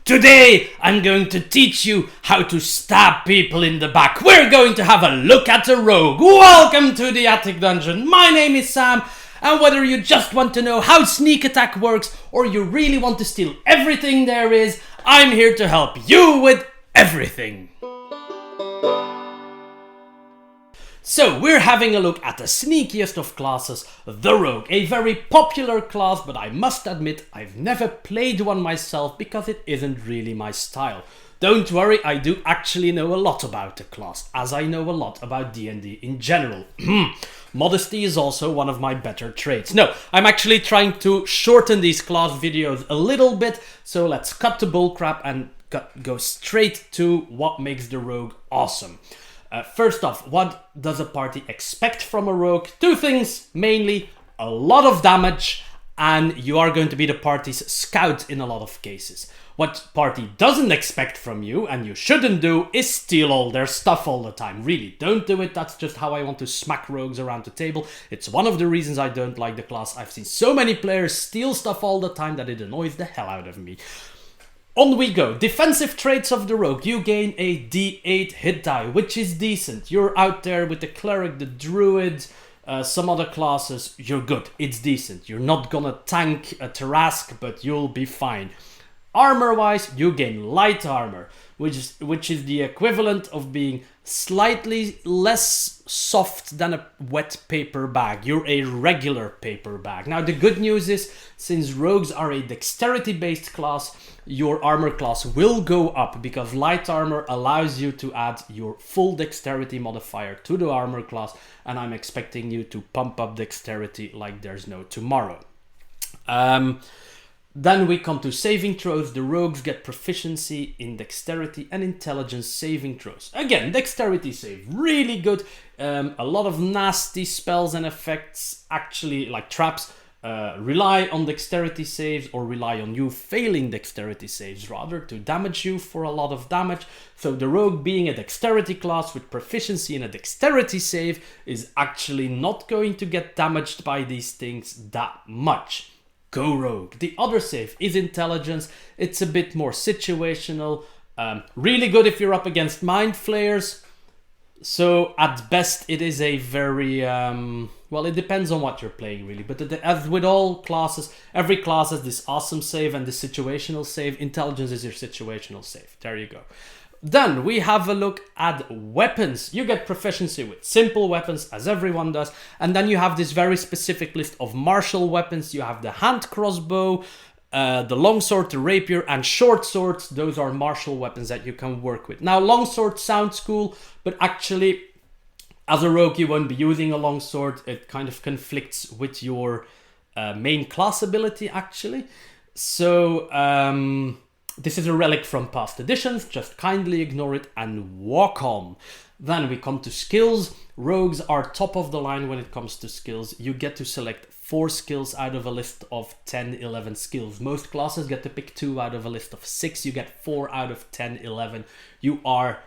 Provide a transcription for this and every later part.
Today I'm going to teach you how to stab people in the back. We're going to have a look at a rogue. Welcome to the Attic Dungeon. My name is Sam, and whether you just want to know how sneak attack works or you really want to steal everything there is, I'm here to help you with everything. So we're having a look at the sneakiest of classes, the Rogue, a very popular class, but I must admit I've never played one myself because it isn't really my style. Don't worry, I do actually know a lot about the class, as I know a lot about D&D in general. Modesty is also one of my better traits. No, I'm actually trying to shorten these class videos a little bit, so let's cut the bullcrap and go straight to what makes the Rogue awesome. First off, what does a party expect from a rogue? Two things, mainly a lot of damage, and you are going to be the party's scout in a lot of cases. What party doesn't expect from you, and you shouldn't do, is steal all their stuff all the time. Really, don't do it. That's just how I want to smack rogues around the table. It's one of the reasons I don't like the class. I've seen so many players steal stuff all the time that it annoys the hell out of me. On we go. Defensive traits of the rogue. You gain a D8 hit die, which is decent. You're out there with the cleric, the druid, some other classes. You're good. It's decent. You're not gonna tank a Tarrasque, but you'll be fine. Armor-wise, you gain light armor, which is the equivalent of being slightly less soft than a wet paper bag. You're a regular paper bag. Now, the good news is, since rogues are a dexterity-based class, your armor class will go up because light armor allows you to add your full dexterity modifier to the armor class, and I'm expecting you to pump up dexterity like there's no tomorrow. Then we come to saving throws. The rogues get proficiency in dexterity and intelligence saving throws. Again, dexterity save, really good. A lot of nasty spells and effects, actually, like traps, rely on dexterity saves or rely on you failing dexterity saves rather to damage you for a lot of damage. So the rogue, being a dexterity class with proficiency in a dexterity save, is actually not going to get damaged by these things that much. Go rogue. The other save is intelligence. It's a bit more situational. Really good if you're up against mind flayers. So at best it is a very well, it depends on what you're playing really, but as with all classes, every class has this awesome save and this situational save. Intelligence is your situational save. There you go. Then we have a look at weapons. You get proficiency with simple weapons, as everyone does, and then you have this very specific list of martial weapons. You have the hand crossbow, the longsword, the rapier, and short swords. Those are martial weapons that you can work with. Now, longsword sounds cool, but actually, as a rogue, you won't be using a longsword. It kind of conflicts with your main class ability, actually. So, this is a relic from past editions. Just kindly ignore it and walk on. Then we come to skills. Rogues are top of the line when it comes to skills. You get to select 4 skills out of a list of 10, 11 skills. Most classes get to pick 2 out of a list of 6. You get 4 out of 10, 11. You are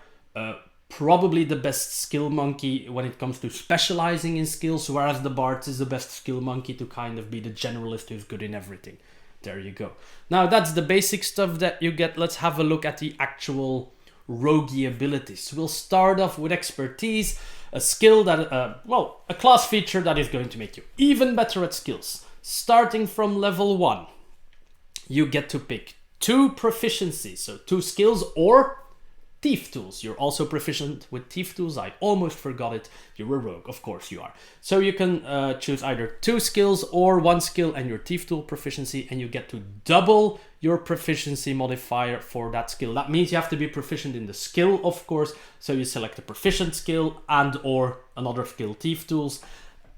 probably the best skill monkey when it comes to specializing in skills, whereas the bard is the best skill monkey to kind of be the generalist who's good in everything. There you go. Now that's the basic stuff that you get. Let's have a look at the actual roguey abilities. We'll start off with expertise, a skill that, a class feature that is going to make you even better at skills. Starting from level 1, you get to pick 2 proficiencies, so 2 skills or thief tools. You're also proficient with thief tools. I almost forgot it. You're a rogue, of course you are. So you can choose either 2 skills or 1 skill and your thief tool proficiency, and you get to double your proficiency modifier for that skill. That means you have to be proficient in the skill, of course. So you select a proficient skill and or another skill, thief tools,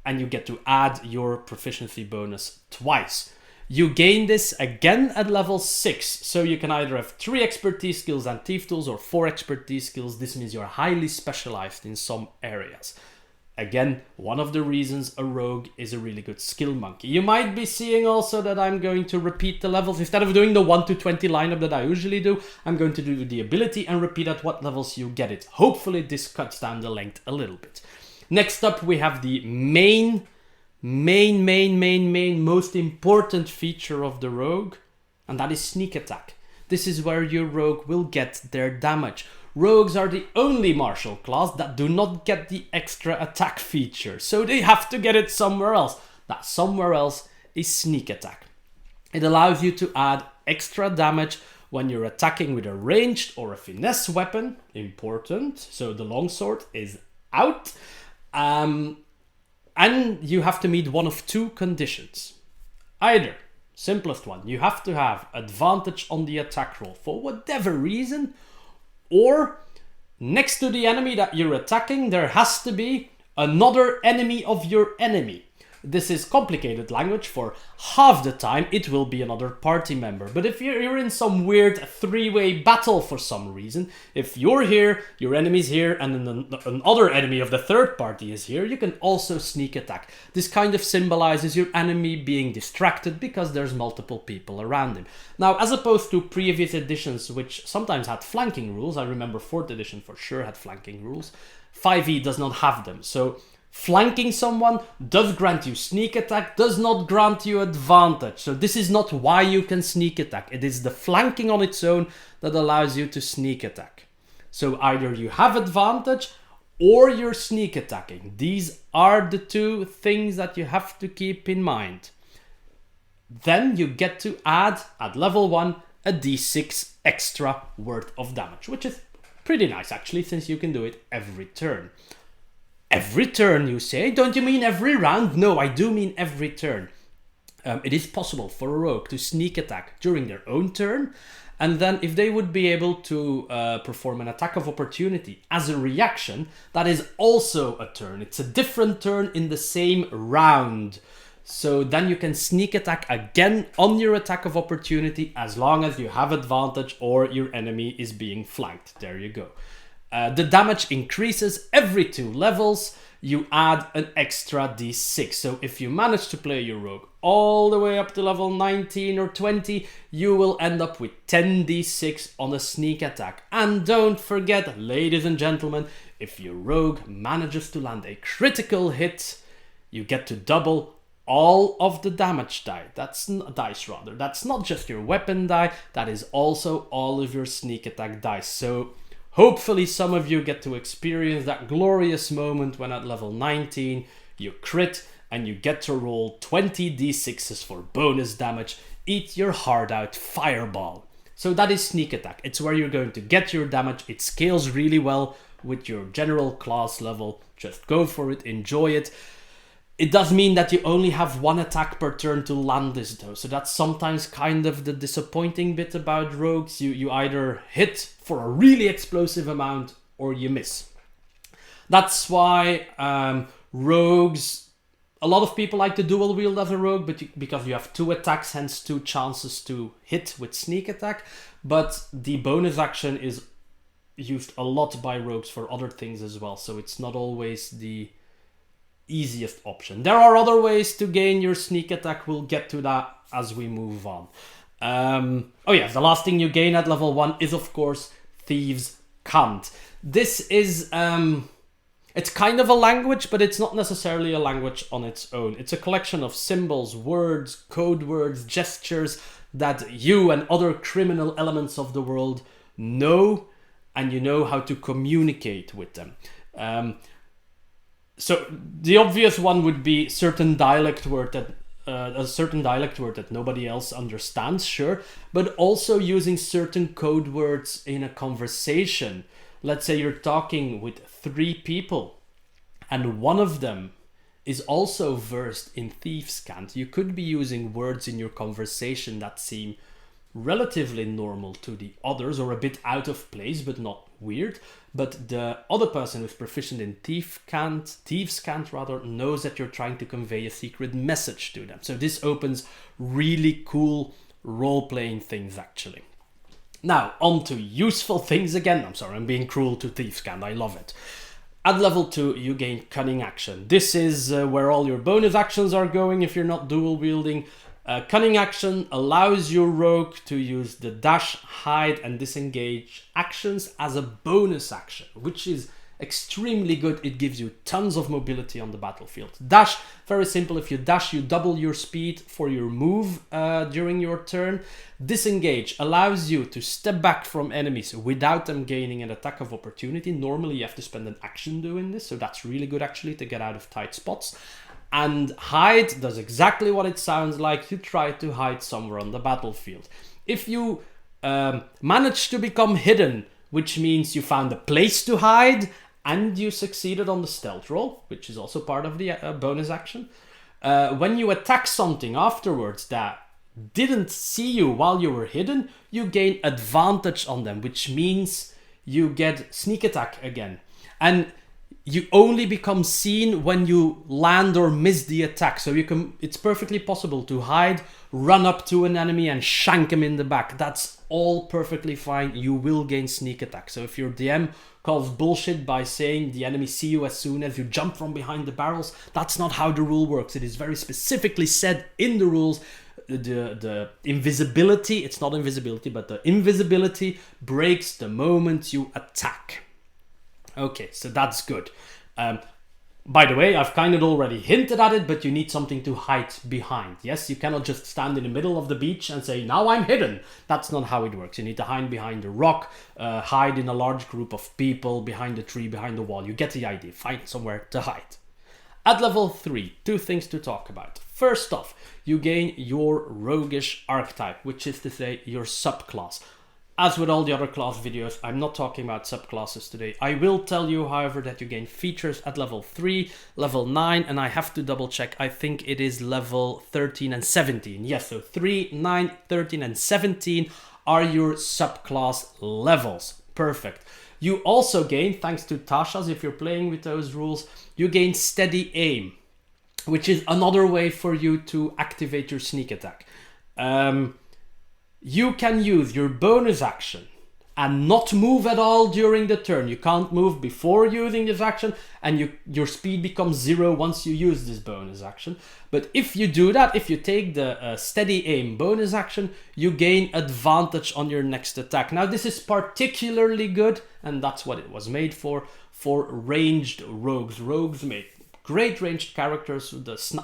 and you get to add your proficiency bonus twice. You gain this again at level 6, so you can either have 3 expertise skills and thief tools or 4 expertise skills. This means you're highly specialized in some areas. Again, one of the reasons a rogue is a really good skill monkey. You might be seeing also that I'm going to repeat the levels. Instead of doing the 1 to 20 lineup that I usually do, I'm going to do the ability and repeat at what levels you get it. Hopefully this cuts down the length a little bit. Next up, we have the main most important feature of the rogue, and that is sneak attack. this is where your rogue will get their damage. Rogues are the only martial class that do not get the extra attack feature, so they have to get it somewhere else. That somewhere else is sneak attack. It allows you to add extra damage when you're attacking with a ranged or a finesse weapon. Important. So the longsword is out. And you have to meet one of two conditions. Either, simplest one, you have to have advantage on the attack roll for whatever reason, or next to the enemy that you're attacking, there has to be another enemy of your enemy. This is complicated language. For half the time it will be another party member. But if you're in some weird three-way battle for some reason, if you're here, your enemy's here, and then another enemy of the third party is here, you can also sneak attack. This kind of symbolizes your enemy being distracted because there's multiple people around him. Now, as opposed to previous editions, which sometimes had flanking rules, I remember 4th edition for sure had flanking rules, 5e does not have them. So flanking someone does grant you sneak attack, does not grant you advantage. So this is not why you can sneak attack. It is the flanking on its own that allows you to sneak attack. So either you have advantage or you're sneak attacking. These are the two things that you have to keep in mind. Then you get to add, at level 1, a d6 extra worth of damage, which is pretty nice actually, since you can do it every turn. Every turn, you say? Don't you mean every round? No, I do mean every turn. It is possible for a rogue to sneak attack during their own turn, and then if they would be able to perform an attack of opportunity as a reaction, that is also a turn. It's a different turn in the same round. So then you can sneak attack again on your attack of opportunity as long as you have advantage or your enemy is being flanked. There you go. The damage increases every 2 levels. You add an extra d6. So if you manage to play your rogue all the way up to level 19 or 20, you will end up with 10 d6 on a sneak attack. And don't forget, ladies and gentlemen, if your rogue manages to land a critical hit, you get to double all of the damage die. That's not just your weapon die, that is also all of your sneak attack dice. So hopefully some of you get to experience that glorious moment when at level 19 you crit and you get to roll 20 d6s for bonus damage. Eat your heart out, fireball. So that is sneak attack. It's where you're going to get your damage. It scales really well with your general class level. Just go for it, enjoy it. It does mean that you only have 1 attack per turn to land this though, so that's sometimes kind of the disappointing bit about rogues. You either hit for a really explosive amount or you miss. That's why rogues, a lot of people like to dual wield as a rogue, because you have 2 attacks, hence 2 chances to hit with sneak attack, but the bonus action is used a lot by rogues for other things as well, so it's not always the easiest option. There are other ways to gain your sneak attack. We'll get to that as we move on. Oh yeah, the last thing you gain at level 1 is of course Thieves' Cant. This is it's kind of a language, but it's not necessarily a language on its own. It's a collection of symbols, words, code words, gestures that you and other criminal elements of the world know, and you know how to communicate with them. So the obvious one would be a certain dialect word that nobody else understands, sure, but also using certain code words in a conversation. Let's say you're talking with 3 people and one of them is also versed in Thieves' Cant. You could be using words in your conversation that seem relatively normal to the others or a bit out of place but not weird, but the other person who's proficient in Thieves' Cant knows that you're trying to convey a secret message to them. So this opens really cool role-playing things actually. Now on to useful things again. I'm sorry, I'm being cruel to Thieves' Cant, I love it. At level 2 you gain Cunning Action. This is where all your bonus actions are going if you're not dual wielding. Cunning Action allows your rogue to use the dash, hide and disengage actions as a bonus action, which is extremely good. It gives you tons of mobility on the battlefield. Dash, very simple. If you dash, you double your speed for your move during your turn. Disengage allows you to step back from enemies without them gaining an attack of opportunity. Normally you have to spend an action doing this, so that's really good actually to get out of tight spots. And hide does exactly what it sounds like. You try to hide somewhere on the battlefield. If you manage to become hidden, which means you found a place to hide and you succeeded on the stealth roll, which is also part of the bonus action, when you attack something afterwards that didn't see you while you were hidden, you gain advantage on them, which means you get sneak attack again. And you only become seen when you land or miss the attack. So it's perfectly possible to hide, run up to an enemy and shank him in the back. That's all perfectly fine. You will gain sneak attack. So if your DM calls bullshit by saying the enemy see you as soon as you jump from behind the barrels, that's not how the rule works. It is very specifically said in the rules. The invisibility, it's not invisibility, but the invisibility breaks the moment you attack. Okay, so that's good. By the way, I've kind of already hinted at it, but you need something to hide behind. Yes, you cannot just stand in the middle of the beach and say, now I'm hidden. That's not how it works. You need to hide behind a rock, hide in a large group of people, behind a tree, behind the wall. You get the idea. Find somewhere to hide. At level 3, 2 things to talk about. First off, you gain your roguish archetype, which is to say your subclass. As with all the other class videos, I'm not talking about subclasses today. I will tell you, however, that you gain features at level 3, level 9, and I have to double check. I think it is level 13 and 17. Yes, so 3, 9, 13, and 17 are your subclass levels. Perfect. You also gain, thanks to Tasha's, if you're playing with those rules, you gain steady aim, which is another way for you to activate your sneak attack. You can use your bonus action and not move at all during the turn. You can't move before using this action, and your speed becomes 0 once you use this bonus action. But if you do that, if you take the steady aim bonus action, you gain advantage on your next attack. Now this is particularly good, and that's what it was made for ranged rogues. Rogues make great ranged characters.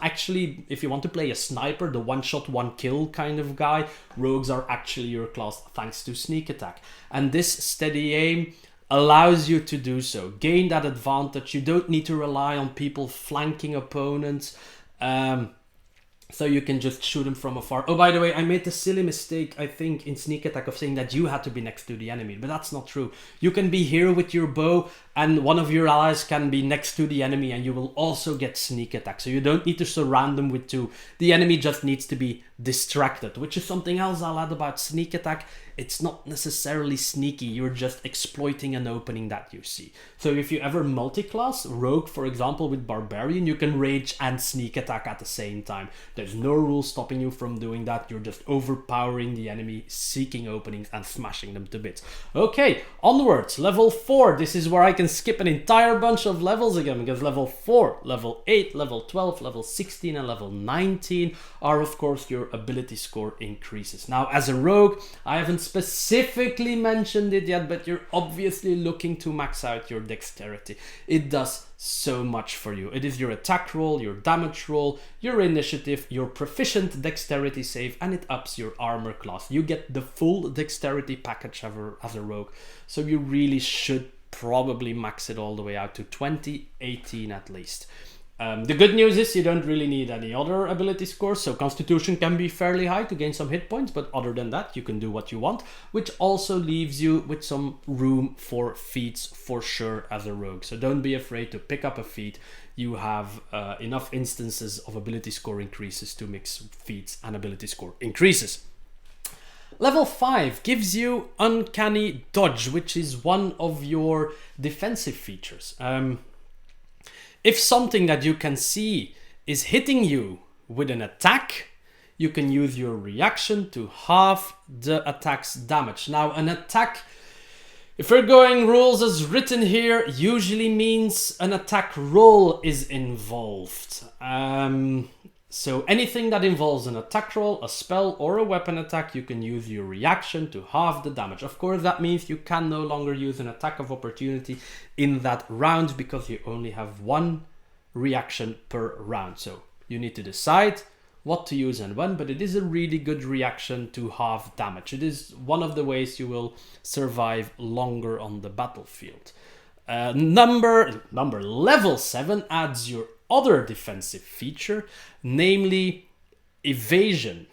Actually, if you want to play a sniper, the one shot, one kill kind of guy, rogues are actually your class thanks to sneak attack. And this steady aim allows you to do so. Gain that advantage. You don't need to rely on people flanking opponents. So you can just shoot them from afar. Oh, by the way, I made the silly mistake, I think, in sneak attack of saying that you had to be next to the enemy, but that's not true. You can be here with your bow, and one of your allies can be next to the enemy, and you will also get sneak attack. So you don't need to surround them with 2. The enemy just needs to be distracted, which is something else I'll add about sneak attack. It's not necessarily sneaky, you're just exploiting an opening that you see. So if you ever multi-class, rogue for example with barbarian, you can rage and sneak attack at the same time. There's no rule stopping you from doing that, you're just overpowering the enemy, seeking openings and smashing them to bits. Okay, onwards, level 4, this is where I can skip an entire bunch of levels again, because level 4, level 8, level 12, level 16 and level 19 are of course your ability score increases. Now as a rogue, I haven't specifically mentioned it yet, but you're obviously looking to max out your dexterity. It does so much for you. It is your attack roll, your damage roll, your initiative, your proficient dexterity save, and it ups your armor class. You get the full dexterity package as a rogue, so you really should probably max it all the way out to 20, 18 at least. The good news is you don't really need any other ability scores, so Constitution can be fairly high to gain some hit points, but other than that you can do what you want, which also leaves you with some room for feats for sure as a rogue. So don't be afraid to pick up a feat. You have enough instances of ability score increases to mix feats and ability score increases. Level 5 gives you Uncanny Dodge, which is one of your defensive features. If something that you can see is hitting you with an attack, you can use your reaction to halve the attack's damage. Now, an attack, if we're going rules as written here, usually means an attack roll is involved. So anything that involves an attack roll, a spell, or a weapon attack, you can use your reaction to halve the damage. Of course, that means you can no longer use an attack of opportunity in that round because you only have one reaction per round. So you need to decide what to use and when, but it is a really good reaction to halve damage. It is one of the ways you will survive longer on the battlefield. Level 7 adds your other defensive feature, namely evasion,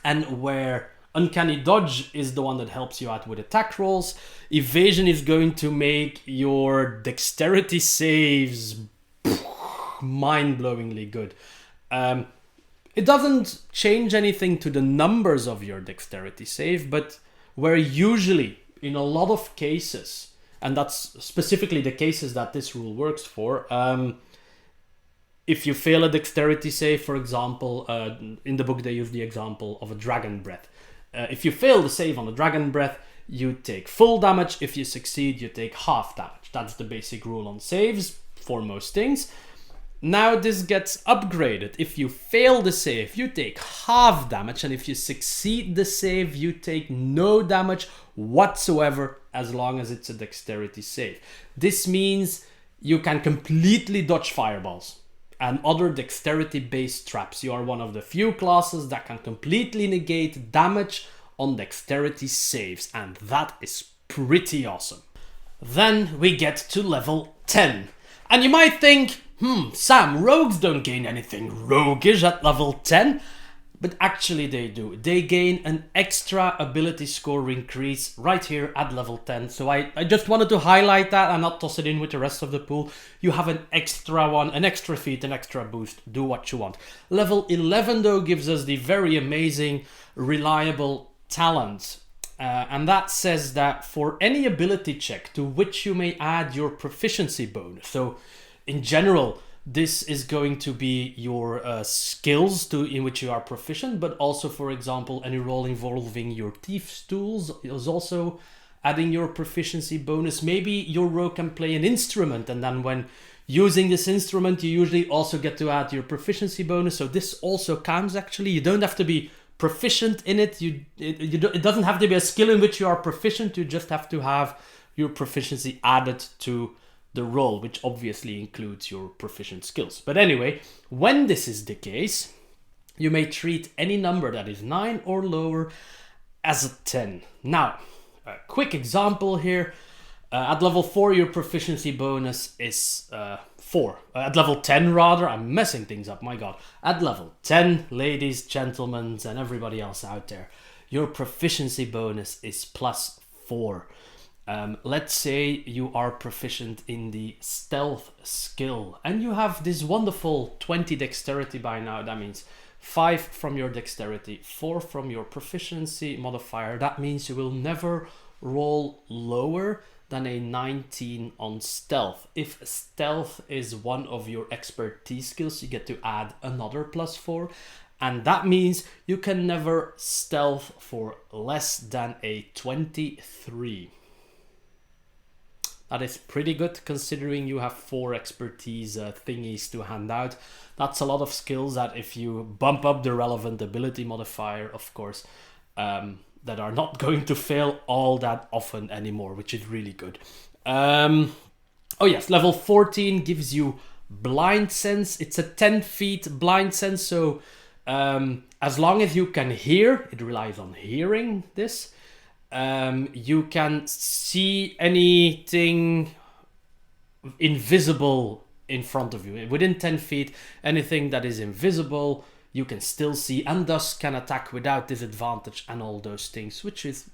and where uncanny dodge is the one that helps you out with attack rolls, evasion is going to make your dexterity saves mind-blowingly good. It doesn't change anything to the numbers of your dexterity save, but where usually in a lot of cases, and that's specifically the cases that this rule works for, if you fail a dexterity save, for example, in the book they use the example of a dragon breath. If you fail the save on a dragon breath, you take full damage. If you succeed, you take half damage. That's the basic rule on saves for most things. Now this gets upgraded. If you fail the save, you take half damage, and if you succeed the save, you take no damage whatsoever as long as it's a dexterity save. This means you can completely dodge fireballs and other dexterity-based traps. You are one of the few classes that can completely negate damage on dexterity saves, and that is pretty awesome. Then we get to level 10. And you might think, Sam, rogues don't gain anything roguish at level 10. But actually they do. They gain an extra ability score increase right here at level 10. So I just wanted to highlight that and not toss it in with the rest of the pool. You have an extra one, an extra feat, an extra boost. Do what you want. Level 11 though gives us the very amazing reliable talent. And that says that for any ability check to which you may add your proficiency bonus. So in general, this is going to be your skills in which you are proficient, but also, for example, any roll involving your thief's tools is also adding your proficiency bonus. Maybe your rogue can play an instrument, and then when using this instrument, you usually also get to add your proficiency bonus. So this also counts, actually. You don't have to be proficient in it. It doesn't have to be a skill in which you are proficient. You just have to have your proficiency added to the roll, which obviously includes your proficient skills. But anyway, when this is the case, you may treat any number that is 9 or lower as a 10. Now, a quick example here. At level 4, your proficiency bonus is 4. At level 10 rather, I'm messing things up, my god. At level 10, ladies, gentlemen, and everybody else out there, your proficiency bonus is plus 4. Let's say you are proficient in the stealth skill and you have this wonderful 20 dexterity by now. That means 5 from your dexterity, 4 from your proficiency modifier. That means you will never roll lower than a 19 on stealth. If stealth is one of your expertise skills, you get to add another plus 4. And that means you can never stealth for less than a 23. That is pretty good considering you have 4 expertise thingies to hand out. That's a lot of skills that if you bump up the relevant ability modifier, of course, that are not going to fail all that often anymore, which is really good. Oh yes, level 14 gives you blind sense. It's a 10 feet blind sense, so as long as you can hear, it relies on hearing this. You can see anything invisible in front of you. Within 10 feet, anything that is invisible, you can still see and thus can attack without disadvantage and all those things, which is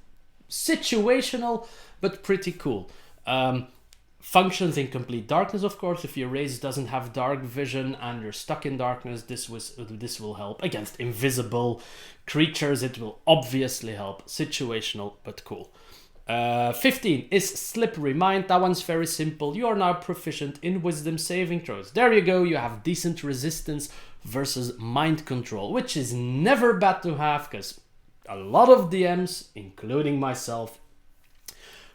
situational, but pretty cool. Functions in complete darkness, of course. If your race doesn't have dark vision and you're stuck in darkness, this will help. Against invisible creatures, it will obviously help. Situational, but cool. 15 is Slippery Mind. That one's very simple. You are now proficient in wisdom saving throws. There you go. You have decent resistance versus mind control, which is never bad to have because a lot of DMs, including myself,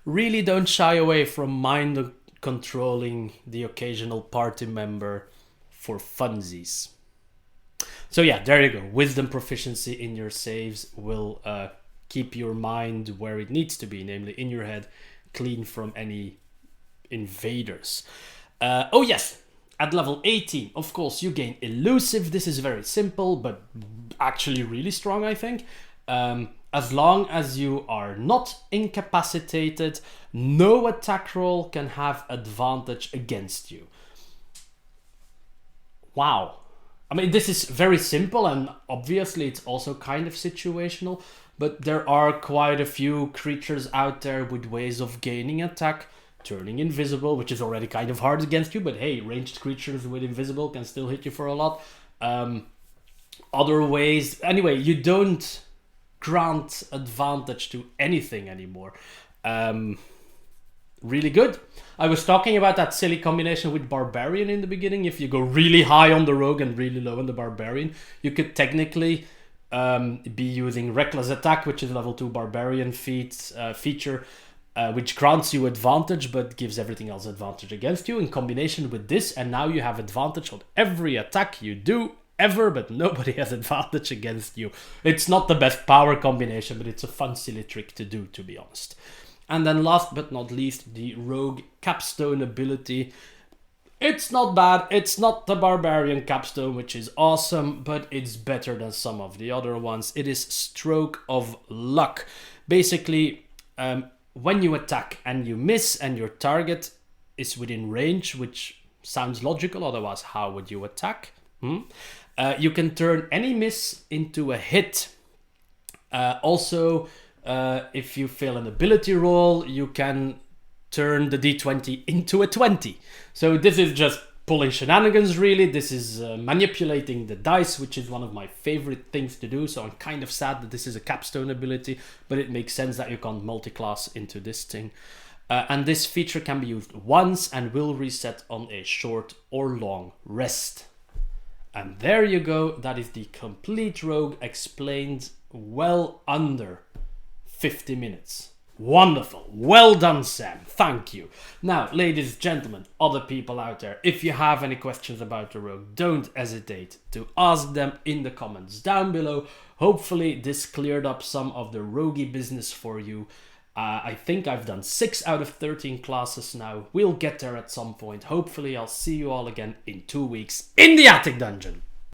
really don't shy away from mind controlling the occasional party member for funsies. So yeah, there you go. Wisdom proficiency in your saves will keep your mind where it needs to be, namely in your head, clean from any invaders. Oh yes, at level 18, of course, you gain elusive. This is very simple, but actually really strong, I think. As long as you are not incapacitated, no attack roll can have advantage against you. Wow. I mean, this is very simple, and obviously it's also kind of situational, but there are quite a few creatures out there with ways of gaining attack, turning invisible, which is already kind of hard against you, but hey, ranged creatures with invisible can still hit you for a lot. Other ways, anyway, you don't grant advantage to anything anymore. Really good. I was talking about that silly combination with Barbarian in the beginning. If you go really high on the Rogue and really low on the Barbarian, you could technically be using Reckless Attack, which is level 2 Barbarian feature, which grants you advantage but gives everything else advantage against you in combination with this, and now you have advantage on every attack you do ever, but nobody has advantage against you. It's not the best power combination, but it's a fun silly trick to do, to be honest. And then last but not least, the Rogue Capstone ability. It's not bad. It's not the Barbarian Capstone, which is awesome, but it's better than some of the other ones. It is Stroke of Luck. Basically, when you attack and you miss and your target is within range, which sounds logical, otherwise how would you attack? You can turn any miss into a hit. Also, if you fail an ability roll, you can turn the d20 into a 20. So this is just pulling shenanigans, really. This is manipulating the dice, which is one of my favorite things to do. So I'm kind of sad that this is a capstone ability, but it makes sense that you can't multi-class into this thing. And this feature can be used once and will reset on a short or long rest. And there you go. That is the complete Rogue explained well under 50 minutes. Wonderful. Well done, Sam. Thank you. Now, ladies, gentlemen, other people out there, if you have any questions about the Rogue, don't hesitate to ask them in the comments down below. Hopefully this cleared up some of the roguey business for you. I think I've done 6 out of 13 classes now. We'll get there at some point. Hopefully I'll see you all again in 2 weeks in the Attic Dungeon.